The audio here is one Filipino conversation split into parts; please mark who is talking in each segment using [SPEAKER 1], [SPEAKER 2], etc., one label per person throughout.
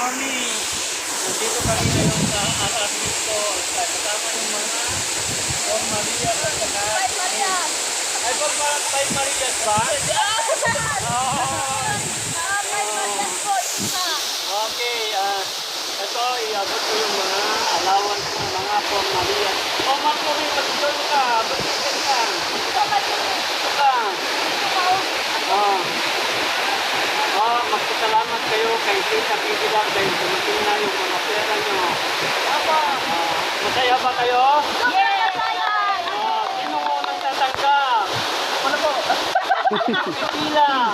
[SPEAKER 1] morning. Nandito kami ngayon sa Alasito. Kasama yung mga Por Maria at saka ay Por Maria ba? Okay, ito iabot ko yung mga allowance ng mga Por Maria. Oh, Marjorie, pag-join ka, pag-join ka. Ito ka. Magpasalamat kayo kay Tita Pilar dahil dumating na yung mga pera nyo. Masaya ba kayo? Sino mo nang tatanggap? Ano po? Pila.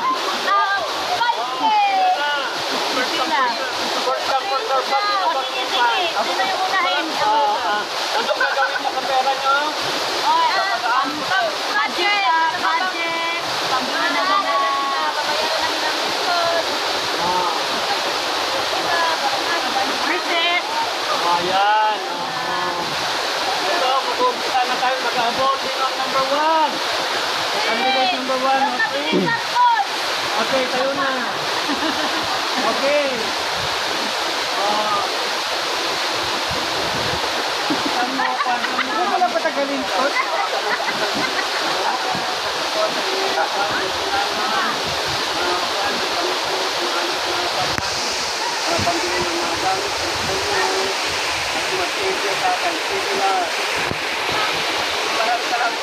[SPEAKER 1] Ano gagawin mo sa pera nyo? Ayan. Ito, mag-umpisa na tayo. Mag-abot. Sino ang number 1? Candidate number 1. Okay, tayo na. Okay. Wala pa tagalin ko. Pambili ng mga gamit at mag-enjoy sa kanila. Maraming salamat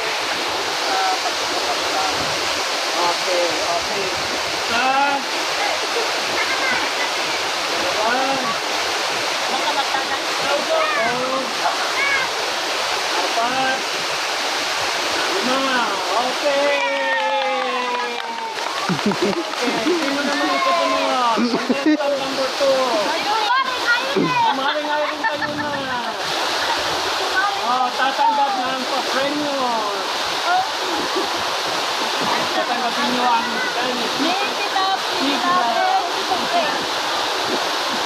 [SPEAKER 1] sa pagpapasalamat. Okay. Apat. 5. Okay. Sino naman ito sunod? Contestant number 2. Maring-aring kayo na. Tatanggap ng pa-premyo. Tatanggapin nyo ang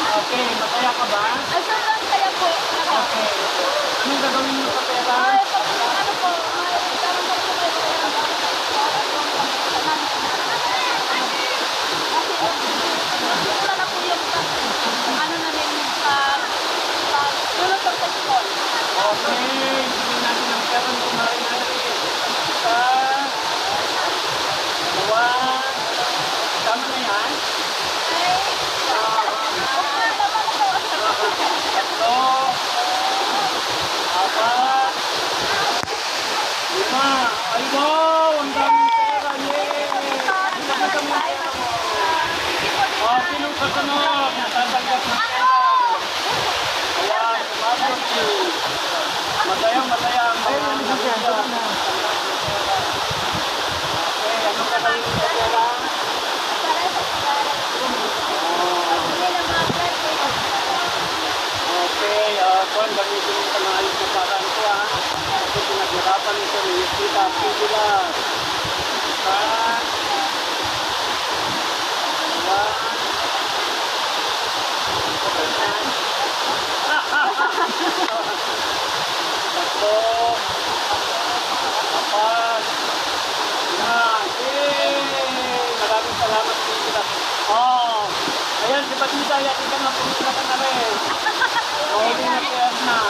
[SPEAKER 1] okay, masaya ka ba? Okay. Anong gagawin nyo sa pera? Okay, bigyan natin ang pera ng kumarin-arin. Isa, 2, tama na yan? 3, 4, 5. Ay wow, ang daming pera. Sinong kasunod? Natatanggap ng pera. Ayan, masaya ang mga nabila. Okay, ano ka lang yung pera? Okay, kung gamitin mo sa maayos na paraan ko kasi pinaghirapan ito ni Tita Pilar. Tatlo, 4, 5. Maraming salamat Tita. Ayan, si Batita, yakin ka na, pumunta ka na rin. Hindi na kaya na.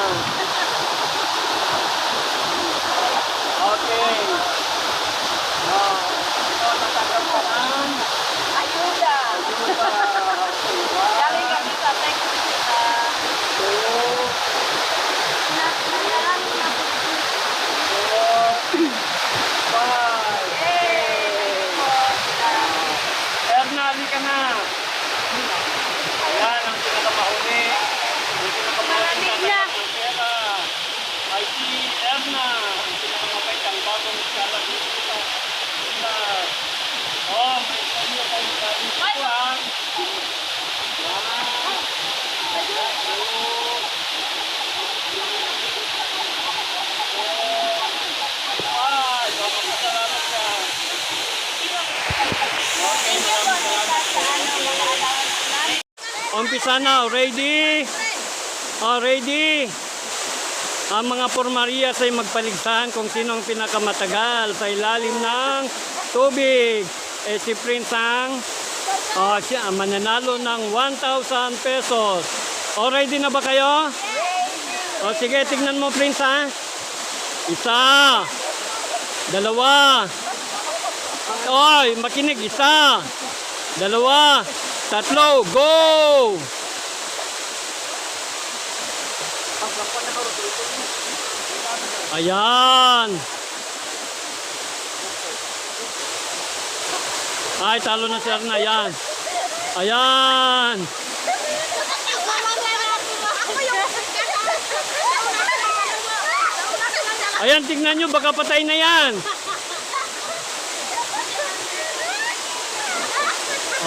[SPEAKER 1] Okay. Ito, natanggap ka ng
[SPEAKER 2] Ayuda. Galing kami sa Texas.
[SPEAKER 1] 2, 4, 5. Erna, ali ka na. Ayan, ang pinakamahuli. Ang pinakamahuli na ng pera. Ay si Erna. Ang pinakamabait ang bagong skala dito sa may kanyo kayo galing dito ha. Umpisa na, ready? Ready? Ang mga Por Maria ay magpaligsahan kung sino ang pinakamatagal sa ilalim ng tubig. Si Prince ang Siya ang mananalo ng 1,000 pesos. O, ready na ba kayo? O, sige, tignan mo, Prince, ha? Isa. Dalawa. Oy, makinig. Isa. Dalawa. Tatlo. Go! Ayan. Ay, talo na si Arna. Ayan. Ayan. Ayan, tingnan nyo. Baka patay na yan.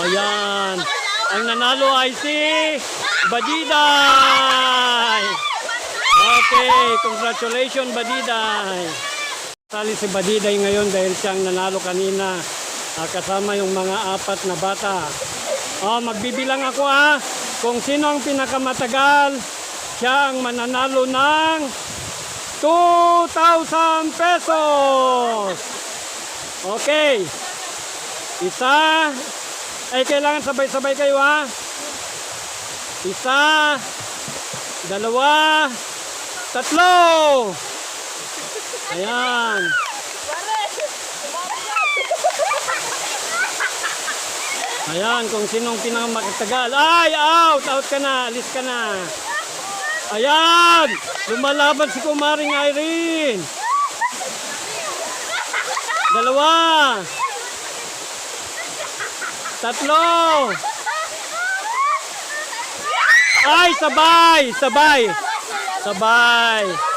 [SPEAKER 1] Ayan. Ang nanalo ay si Badiday. Okay, congratulations Badiday. Sali si Badiday ngayon dahil siyang nanalo kanina. Kasama yung mga 4 na bata. Magbibilang ako kung sino ang pinakamatagal, siya ang mananalo ng 2,000 pesos. Okay. Isa. Ay, kailangan sabay-sabay kayo Isa. Dalawa. Tatlo. Ayan. Ayan, kung sinong pinakamatagal. Ay, out! Out ka na. Alis ka na. Ayan! Lumalaban si Kumaring Irene. Dalawa. Tatlo. Ay, sabay! Sabay! Sabay!